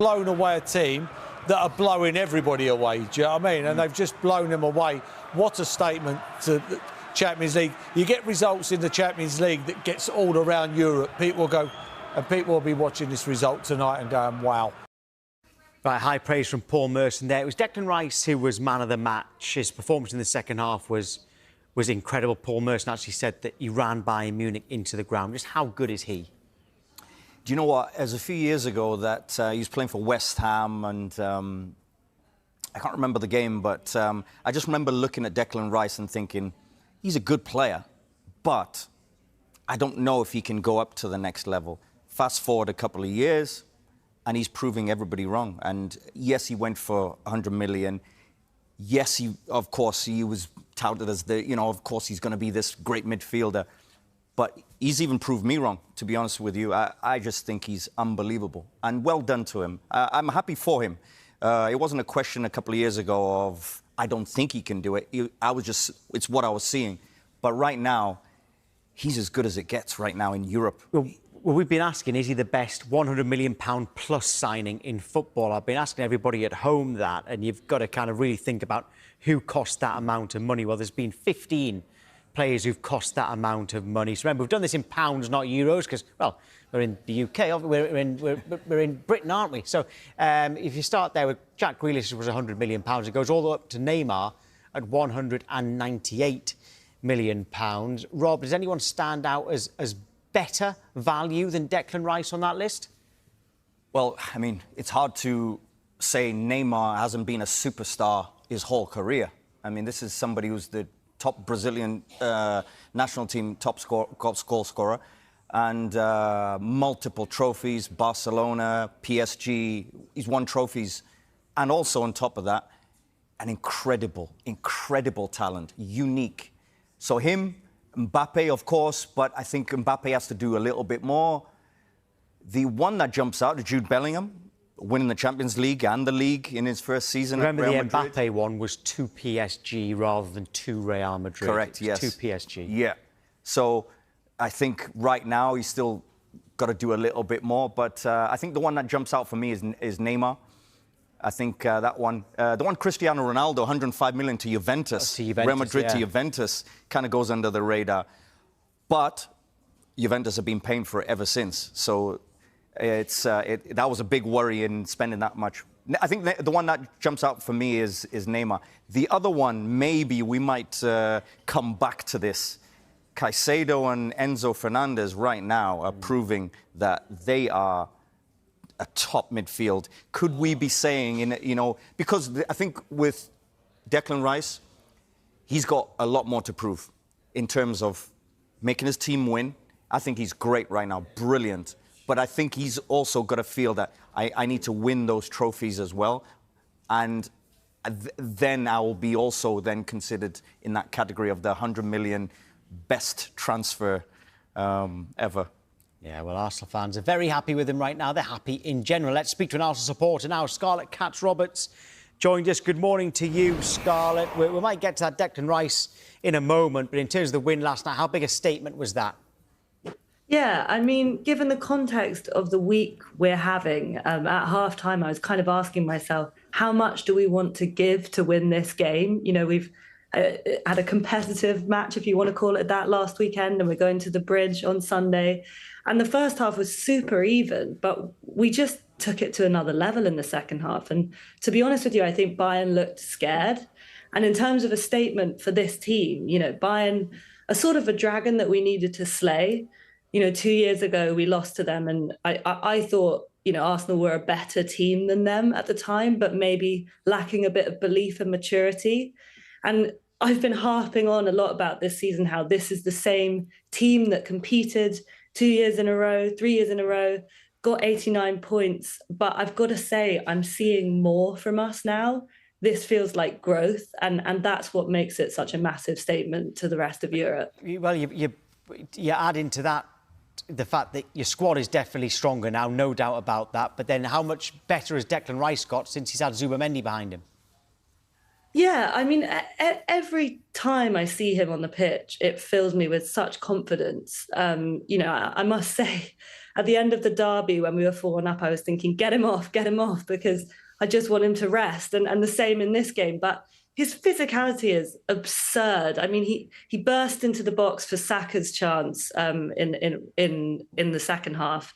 blown away a team that are blowing everybody away. Do you know what I mean? And they've just blown them away. What a statement to the Champions League. You get results in the Champions League that gets all around Europe. People will go, and people will be watching this result tonight and going, wow. Right, high praise from Paul Merson there. It was Declan Rice who was man of the match. His performance in the second half was incredible. Paul Merson actually said that he ran Bayern Munich into the ground. Just how good is he? Do you know what? As a few years ago that he was playing for West Ham and I can't remember the game, but I just remember looking at Declan Rice and thinking, he's a good player, but I don't know if he can go up to the next level. Fast forward a couple of years, and he's proving everybody wrong. And yes, he went for 100 million. Yes, of course, he was touted as of course, he's going to be this great midfielder. But he's even proved me wrong, to be honest with you. I just think he's unbelievable. And well done to him. I'm happy for him. It wasn't a question a couple of years ago of, I don't think he can do it. It's what I was seeing. But right now, he's as good as it gets right now in Europe. Well, we've been asking, is he the best £100 million plus signing in football? I've been asking everybody at home that, and you've got to kind of really think about who cost that amount of money. Well, there's been 15 players who've cost that amount of money. So remember, we've done this in pounds, not euros, because, well, we're in the UK, we're in Britain, aren't we? So if you start there with Jack Grealish, was £100 million. It goes all the way up to Neymar at £198 million. Rob, does anyone stand out as better value than Declan Rice on that list? Well, I mean, it's hard to say Neymar hasn't been a superstar his whole career. I mean, this is somebody who's the top Brazilian national team top goal scorer, and multiple trophies, Barcelona, PSG. He's won trophies, and also on top of that, an incredible talent, unique. So him, Mbappe, of course, but I think Mbappe has to do a little bit more. The one that jumps out is Jude Bellingham, winning the Champions League and the league in his first season at Real Madrid. Remember, the Mbappe one was to PSG rather than to Real Madrid. Correct, yes. To PSG. Yeah. So I think right now he's still got to do a little bit more. But I think the one that jumps out for me is Neymar. I think the one Cristiano Ronaldo, 105 million to Juventus. Real Madrid to Juventus, kind of goes under the radar. But Juventus have been paying for it ever since. So that was a big worry in spending that much. I think the one that jumps out for me is Neymar. The other one, maybe we might come back to this. Caicedo and Enzo Fernandez right now are proving that they are a top midfield. Could we be saying, because I think with Declan Rice, he's got a lot more to prove in terms of making his team win. I think he's great right now, brilliant. But I think he's also got to feel that I need to win those trophies as well. And then I will be also then considered in that category of the 100 million best transfer ever. Yeah, well, Arsenal fans are very happy with him right now. They're happy in general. Let's speak to an Arsenal supporter now. Scarlett Katz-Roberts joined us. Good morning to you, Scarlett. We might get to that Declan Rice in a moment, but in terms of the win last night, how big a statement was that? Yeah, I mean, given the context of the week we're having, at half-time, I was kind of asking myself, how much do we want to give to win this game? We've had a competitive match, if you want to call it that, last weekend, and we're going to the Bridge on Sunday. And the first half was super even, but we just took it to another level in the second half. And to be honest with you, I think Bayern looked scared. And in terms of a statement for this team, Bayern are sort of a dragon that we needed to slay. 2 years ago, we lost to them, and I thought, Arsenal were a better team than them at the time, but maybe lacking a bit of belief and maturity. And I've been harping on a lot about this season, how this is the same team that competed 2 years in a row, 3 years in a row, got 89 points. But I've got to say, I'm seeing more from us now. This feels like growth, and that's what makes it such a massive statement to the rest of Europe. Well, you add into that the fact that your squad is definitely stronger now, no doubt about that. But then how much better has Declan Rice got since he's had Zubamendi behind him? Yeah, I mean, every time I see him on the pitch, it fills me with such confidence. I must say, at the end of the derby when we were 4-1 up, I was thinking, get him off, because I just want him to rest. And the same in this game. But his physicality is absurd. I mean, he burst into the box for Saka's chance in the second half.